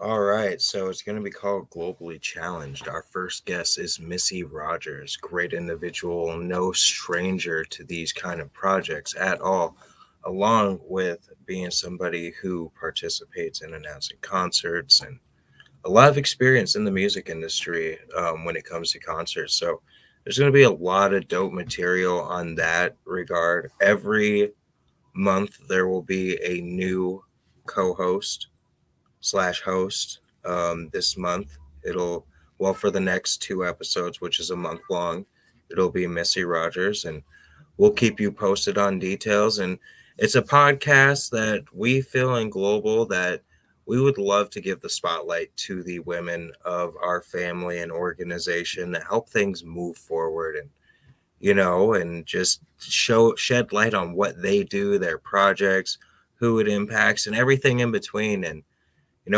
[SPEAKER 2] All right, so it's going to be called Globally Challenged. Our first guest is Missy Rogers, great individual, no stranger to these kind of projects at all, along with being somebody who participates in announcing concerts and a lot of experience in the music industry when it comes to concerts. So there's going to be a lot of dope material on that regard. Every month there will be a new co-host / host. This month for the next 2 episodes, which is a month long, it'll be Missy Rogers, and we'll keep you posted on details. And it's a podcast that we feel in Global that we would love to give the spotlight to the women of our family and organization that help things move forward, and and just shed light on what they do, their projects, who it impacts, and everything in between. And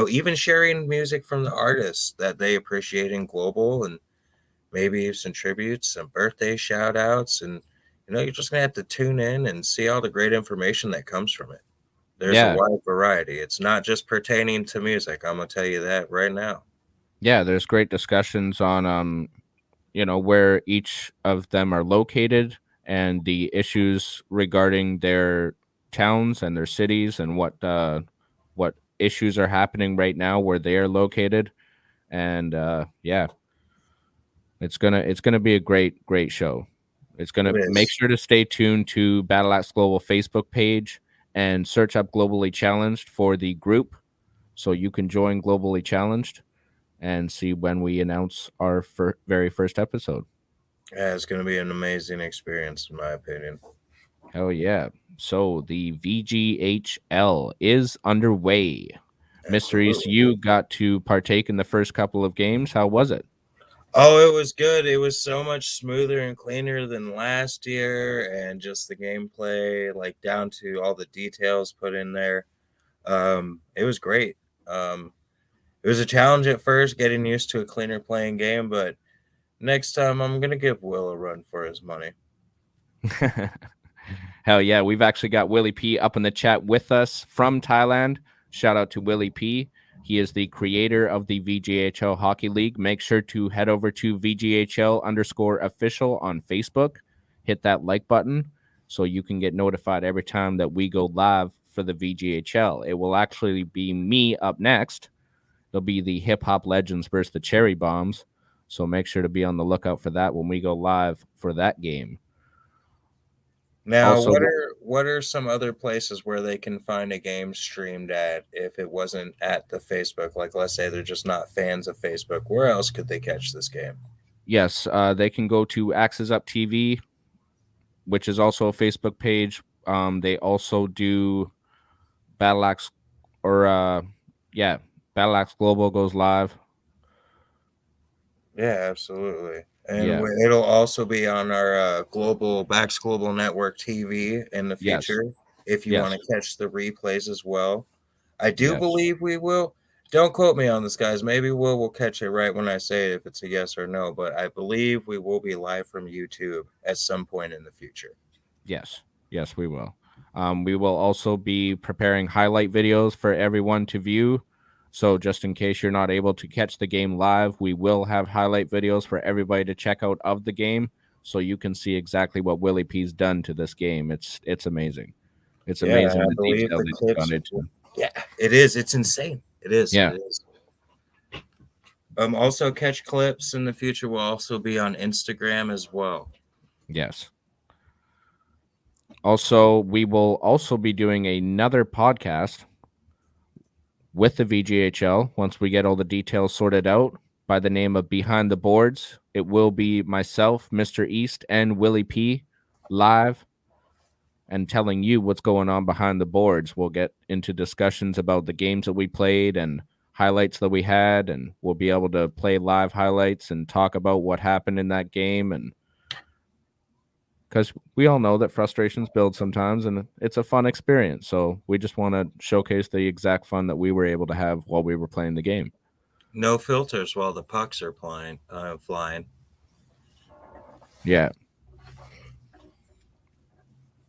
[SPEAKER 2] even sharing music from the artists that they appreciate in Global, and maybe some tributes, some birthday shout outs. And you're just gonna have to tune in and see all the great information that comes from it. There's a wide variety. It's not just pertaining to music. I'm gonna tell you that right now.
[SPEAKER 1] Yeah, there's great discussions on where each of them are located and the issues regarding their towns and their cities and what issues are happening right now where they are located. And yeah, it's gonna be a great show. It's gonna
[SPEAKER 2] It
[SPEAKER 1] make
[SPEAKER 2] is.
[SPEAKER 1] sure to stay tuned to Battleaxe Global Facebook page and search up Globally Challenged for the group, so you can join Globally Challenged and see when we announce our very first episode.
[SPEAKER 2] Yeah, it's gonna be an amazing experience, in my opinion.
[SPEAKER 1] Hell yeah! So the VGHL is underway. Mysteries,
[SPEAKER 2] Absolutely.
[SPEAKER 1] you got to partake in the first couple of games. How was it?
[SPEAKER 2] Oh, it was good. It was so much smoother and cleaner than last year, and just the gameplay, like down to all the details put in there. It was great. It was a challenge at first, getting used to a cleaner playing game, but next time I'm gonna give Will a run for his money.
[SPEAKER 1] Hell yeah. We've actually got Willie P up in the chat with us from Thailand. Shout out to Willie P. He is the creator of the VGHL Hockey League. Make sure to head over to VGHL_official on Facebook. Hit that like button so you can get notified every time that we go live for the VGHL. It will actually be me up next. It'll be the Hip Hop Legends versus the Cherry Bombs. So make sure to be on the lookout for that when we go live for that game.
[SPEAKER 2] Now,
[SPEAKER 1] Also,
[SPEAKER 2] what are some other places where they can find a game streamed at if it wasn't at the Facebook? Like, let's say they're just not fans of Facebook. Where else could they catch this game?
[SPEAKER 1] yes, they can go to Axes Up TV, which is also a Facebook page. They also do Battleaxe, Battleaxe Global goes live.
[SPEAKER 2] Yeah, absolutely. And
[SPEAKER 1] Yeah.
[SPEAKER 2] it'll also be on our Bax Global Network TV in the
[SPEAKER 1] Yes.
[SPEAKER 2] future if you
[SPEAKER 1] Yes.
[SPEAKER 2] want to catch the replays as well. I do
[SPEAKER 1] Yes.
[SPEAKER 2] believe we will. Don't quote me on this, guys. Maybe we'll catch it right when I say it, if it's a yes or no. But I believe we will be live from YouTube at some point in the future.
[SPEAKER 1] Yes, we will. We will also be preparing highlight videos for everyone to view. So just in case you're not able to catch the game live, we will have highlight videos for everybody to check out of the game, so you can see exactly what Willie P's done to this game. It's amazing. It's amazing
[SPEAKER 2] I
[SPEAKER 1] the
[SPEAKER 2] believe
[SPEAKER 1] detail
[SPEAKER 2] the
[SPEAKER 1] that he's
[SPEAKER 2] clips.
[SPEAKER 1] gone into.
[SPEAKER 2] Yeah, it is. It's insane. It is.
[SPEAKER 1] Yeah.
[SPEAKER 2] It is. Also catch clips in the future will also be on Instagram as well.
[SPEAKER 1] Yes. Also, we will also be doing another podcast with the VGHL once we get all the details sorted out, by the name of Behind the Boards. It will be myself, Mr. East, and Willie P live and telling you what's going on behind the boards. We'll get into discussions about the games that we played and highlights that we had, and we'll be able to play live highlights and talk about what happened in that game. And because we all know that frustrations build sometimes, and it's a fun experience. So we just want to showcase the exact fun that we were able to have while we were playing the game.
[SPEAKER 2] No filters while the pucks are flying.
[SPEAKER 1] Yeah,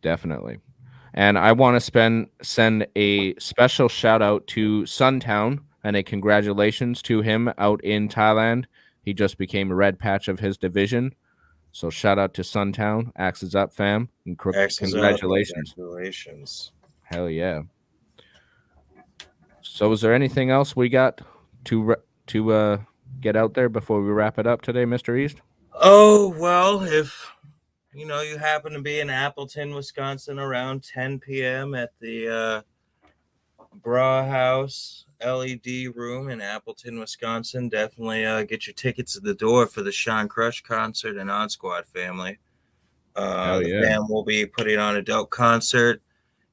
[SPEAKER 1] definitely. And I want to send a special shout out to Suntown and a congratulations to him out in Thailand. He just became a red patch of his division. So shout out to Suntown. Axes up, fam. And congratulations.
[SPEAKER 2] Congratulations.
[SPEAKER 1] Hell yeah. So is there anything else we got to get out there before we wrap it up today, Mr. East?
[SPEAKER 2] Oh, well, if you happen to be in Appleton, Wisconsin around 10 p.m. at the Bra House LED room in Appleton, Wisconsin, definitely get your tickets at the door for the Sean Crush concert and Odd Squad family. The fam will be putting on a dope concert.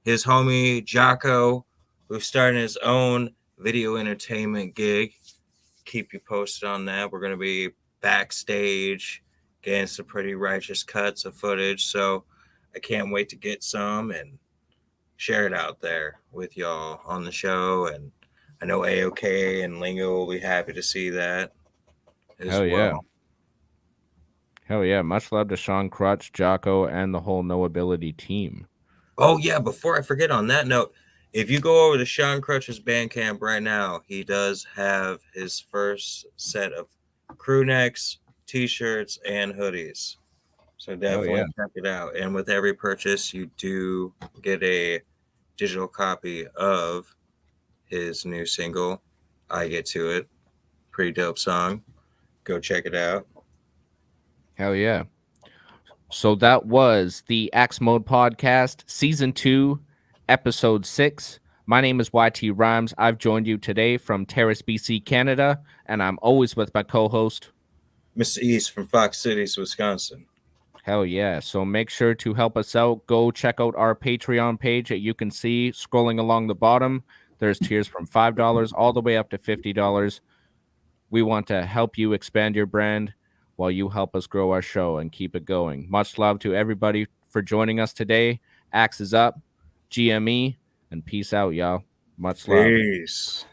[SPEAKER 2] His homie Jocko, who's starting his own video entertainment gig, keep you posted on that. We're going to be backstage getting some pretty righteous cuts of footage, so I can't wait to get some and share it out there with y'all on the show. And I know AOK and Lingo will be happy to see that as
[SPEAKER 1] Hell yeah.
[SPEAKER 2] well.
[SPEAKER 1] Hell yeah. Much love to Sean Crutch, Jocko, and the whole No Ability team.
[SPEAKER 2] Oh, yeah. Before I forget, on that note, If you go over to Sean Crutch's Bandcamp right now, he does have his first set of crew necks, t-shirts, and hoodies. So definitely check it out. And with every purchase, you do get a digital copy of his new single, I Get To It. Pretty dope song. Go check it out.
[SPEAKER 1] Hell yeah. So that was the Axe Mode Podcast, Season 2, Episode 6. My name is YT Rhymes. I've joined you today from Terrace, BC, Canada, and I'm always with my co-host,
[SPEAKER 2] Mr. East from Fox Cities, Wisconsin.
[SPEAKER 1] Hell yeah. So make sure to help us out. Go check out our Patreon page that you can see scrolling along the bottom. There's tiers from $5 all the way up to $50. We want to help you expand your brand while you help us grow our show and keep it going. Much love to everybody for joining us today. Axe is up, GME, and peace out, y'all. Much love.
[SPEAKER 2] Peace.